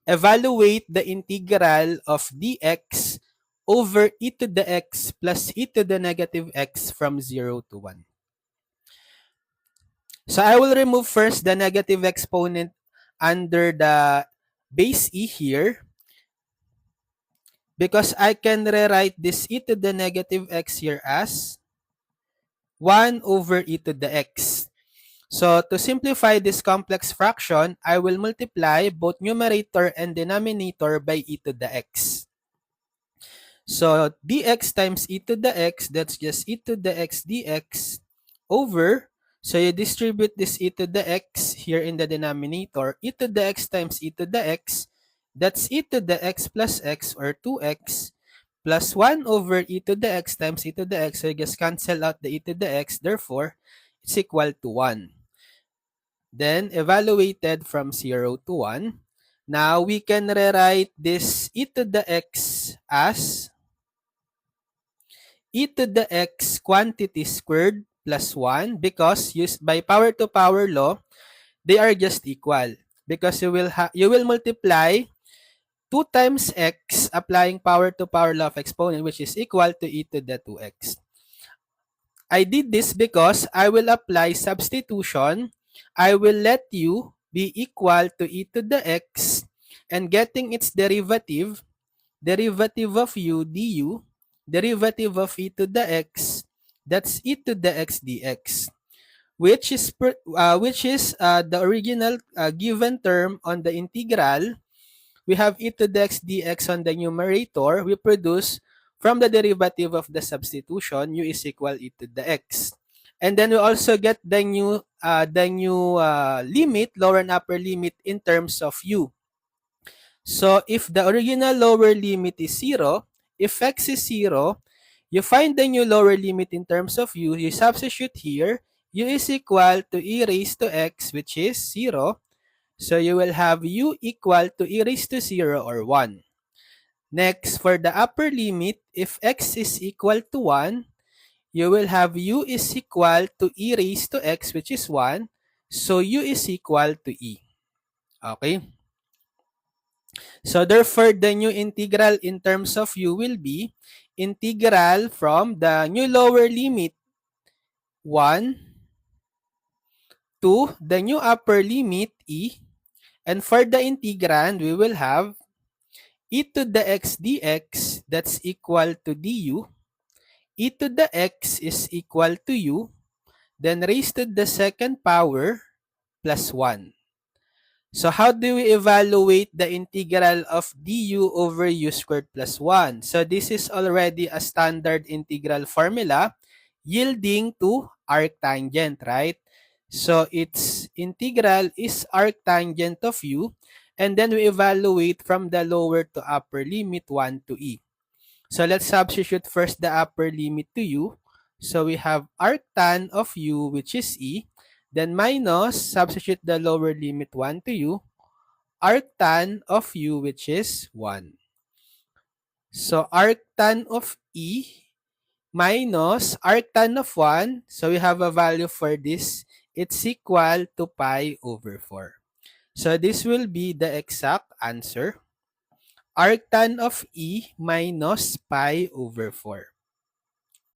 evaluate the integral of dx over e to the x plus e to the negative x from 0 to 1. So I will remove first the negative exponent under the base e here, because I can rewrite this e to the negative x here as 1 over e to the x. So to simplify this complex fraction, I will multiply both numerator and denominator by e to the x. So dx times e to the x, that's just e to the x dx over, so you distribute this e to the x here in the denominator, e to the x times e to the x, that's e to the x plus x, or 2x, plus 1 over e to the x times e to the x, so you just cancel out the e to the x, therefore it's equal to 1. Then evaluated from 0 to 1, now we can rewrite this e to the x as e to the x quantity squared plus 1, because used by power to power law, they are just equal, because you will multiply 2 times x applying power to power law of exponent, which is equal to e to the 2x. I did this because I will apply substitution. I will let u be equal to e to the x, and getting its derivative of u du, derivative of e to the x, that's e to the x dx, which is the original given term on the integral. We have e to the x dx on the numerator. We produce from the derivative of the substitution, u is equal e to the x. And then we also get the new limit, lower and upper limit in terms of u. So if the original lower limit is 0, if x is 0, you find the new lower limit in terms of u, you substitute here, u is equal to e raised to x, which is 0. So you will have u equal to e raised to 0 or 1. Next, for the upper limit, if x is equal to 1, you will have u is equal to e raised to x, which is 1. So u is equal to e. Okay? So therefore, the new integral in terms of u will be integral from the new lower limit 1 to the new upper limit e. And for the integrand, we will have e to the x dx, that's equal to du. E to the x is equal to u, then raised to the second power plus 1. So how do we evaluate the integral of du over u squared plus 1? So this is already a standard integral formula yielding to arctangent, right? So its integral is arctangent of u, and then we evaluate from the lower to upper limit 1 to e. So let's substitute first the upper limit to u. So we have arctan of u, which is e, then minus, substitute the lower limit 1 to u, arctan of u, which is 1. So arctan of e minus arctan of 1, so we have a value for this, it's equal to pi over 4. So this will be the exact answer. Arctan of e minus pi over 4.